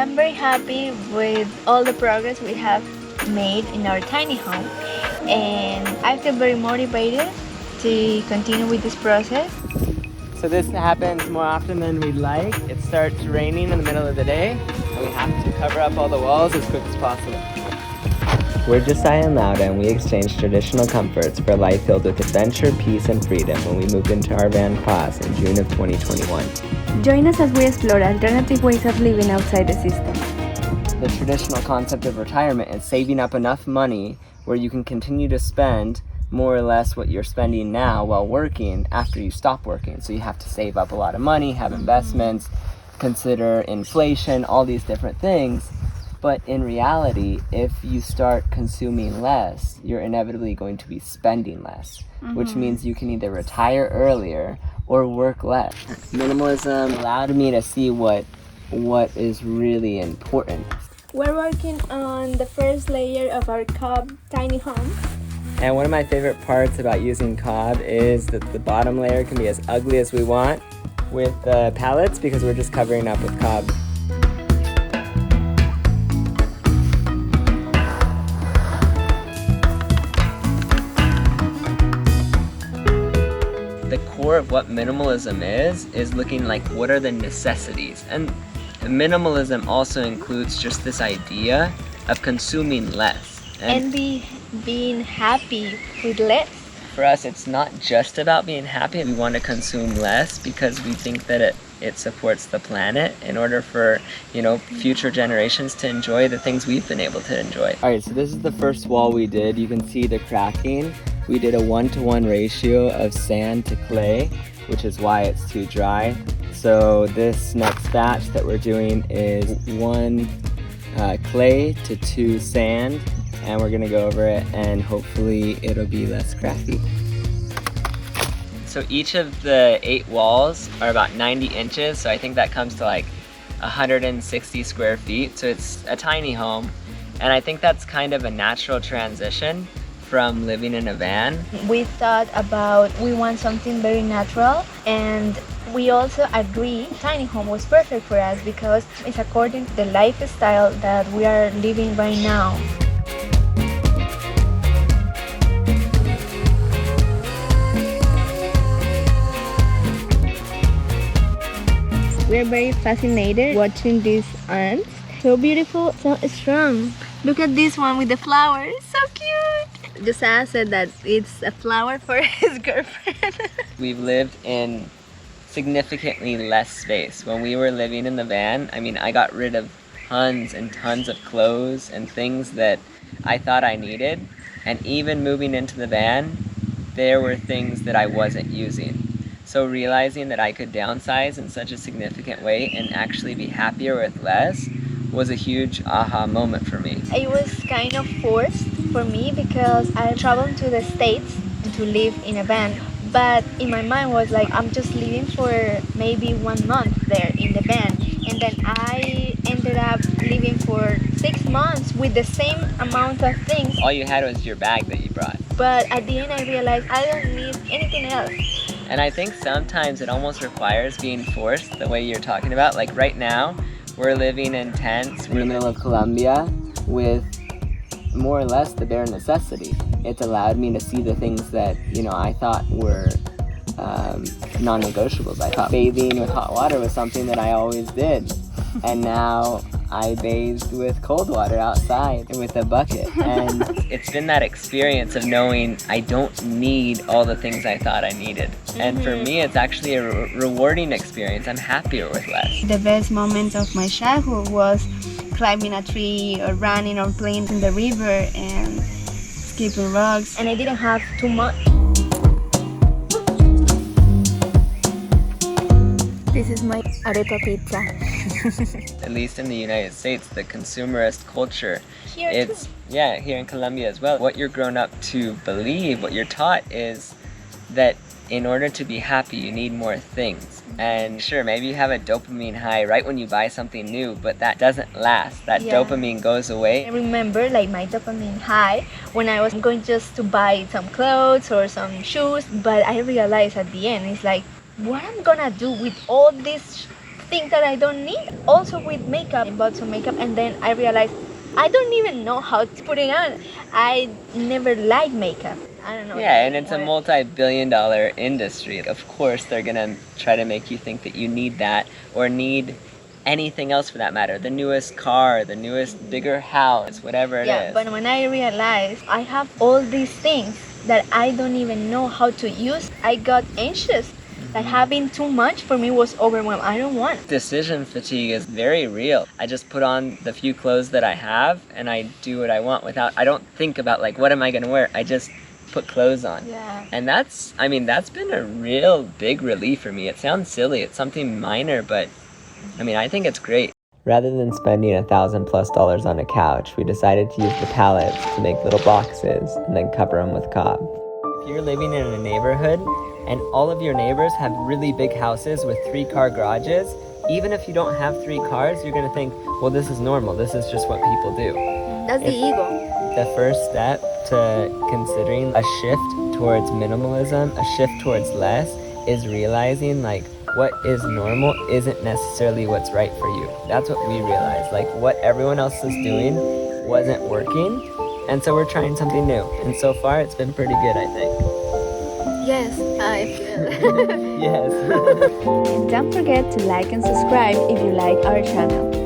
I'm very happy with all the progress we have made in our tiny home, and I feel very motivated to continue with this process. So this happens more often than we'd like. It starts raining in the middle of the day, and we have to cover up all the walls as quick as possible. We're Josiah and Lauda, and we exchanged traditional comforts for a life filled with adventure, peace, and freedom when we moved into our van class in June of 2021. Join us as we explore alternative ways of living outside the system. The traditional concept of retirement is saving up enough money where you can continue to spend more or less what you're spending now while working after you stop working. So you have to save up a lot of money, have investments, consider inflation, all these different things. But in reality, if you start consuming less, you're inevitably going to be spending less, which means you can either retire earlier or work less. Minimalism allowed me to see what is really important. We're working on the first layer of our cob tiny home. And one of my favorite parts about using cob is that the bottom layer can be as ugly as we want with the pallets because we're just covering up with cob. The core of what minimalism is looking like what are the necessities. And minimalism also includes just this idea of consuming less. And being happy with less. For us, it's not just about being happy. We want to consume less because we think that it supports the planet in order for, future generations to enjoy the things we've been able to enjoy. All right, so this is the first wall we did. You can see the cracking. We did a 1-to-1 ratio of sand to clay, which is why it's too dry. So this next batch that we're doing is 1 clay to 2 sand, and we're gonna go over it and hopefully it'll be less cracky. So each of the 8 walls are about 90 inches, so I think that comes to like 160 square feet. So it's a tiny home, and I think that's kind of a natural transition from living in a van. We thought about we want something very natural, and we also agree tiny home was perfect for us because it's according to the lifestyle that we are living right now. We're very fascinated watching these ants. So beautiful, so strong. Look at this one with the flowers, so cute. Josiah said that it's a flower for his girlfriend. We've lived in significantly less space. When we were living in the van, I got rid of tons and tons of clothes and things that I thought I needed. And even moving into the van, there were things that I wasn't using. So realizing that I could downsize in such a significant way and actually be happier with less was a huge aha moment for me. It was kind of forced for me because I traveled to the States to live in a van. But in my mind was like, I'm just living for maybe 1 month there in the van. And then I ended up living for 6 months with the same amount of things. All you had was your bag that you brought. But at the end I realized I don't need anything else. And I think sometimes it almost requires being forced the way you're talking about. Like right now, we're living in tents in the middle of Colombia with more or less the bare necessity. It's allowed me to see the things that, I thought were non-negotiables. I thought bathing with hot water was something that I always did. And now I bathed with cold water outside with a bucket. And it's been that experience of knowing I don't need all the things I thought I needed. And for me, it's actually a rewarding experience. I'm happier with less. The best moment of my childhood was climbing a tree or running or playing in the river and skipping rocks. And I didn't have too much. This is my arepa pizza. At least in the United States, the consumerist culture, Here too. Here in Colombia as well. What you're grown up to believe, what you're taught is that in order to be happy, you need more things. And sure, maybe you have a dopamine high right when you buy something new, but that doesn't last. That dopamine goes away. I remember my dopamine high when I was going just to buy some clothes or some shoes, but I realized at the end, it's like, what I'm gonna do with all these things that I don't need. Also with makeup, I bought some makeup and then I realized I don't even know how to put it on. I never liked makeup. I don't know. Yeah, and it's a what- multi-billion-dollar industry. Of course, they're gonna try to make you think that you need that or need anything else for that matter. The newest car, the newest bigger house, whatever it Yeah, is. but when I realized I have all these things that I don't even know how to use, I got anxious. Like having too much for me was overwhelmed. I don't want. Decision fatigue is very real. I just put on the few clothes that I have and I do what I want I don't think about like, what am I gonna wear? I just put clothes on. Yeah. And that's been a real big relief for me. It sounds silly, it's something minor, but I think it's great. Rather than spending $1,000+ on a couch, we decided to use the pallets to make little boxes and then cover them with cob. If you're living in a neighborhood and all of your neighbors have really big houses with 3-car garages, even if you don't have 3 cars, you're gonna think, well, this is normal, this is just what people do. That's the ego. The first step to considering a shift towards minimalism, a shift towards less, is realizing like what is normal isn't necessarily what's right for you. That's what we realized. Like what everyone else is doing wasn't working, and so we're trying something new. And so far it's been pretty good, I think. Yes, I feel. Yes. And don't forget to like and subscribe if you like our channel.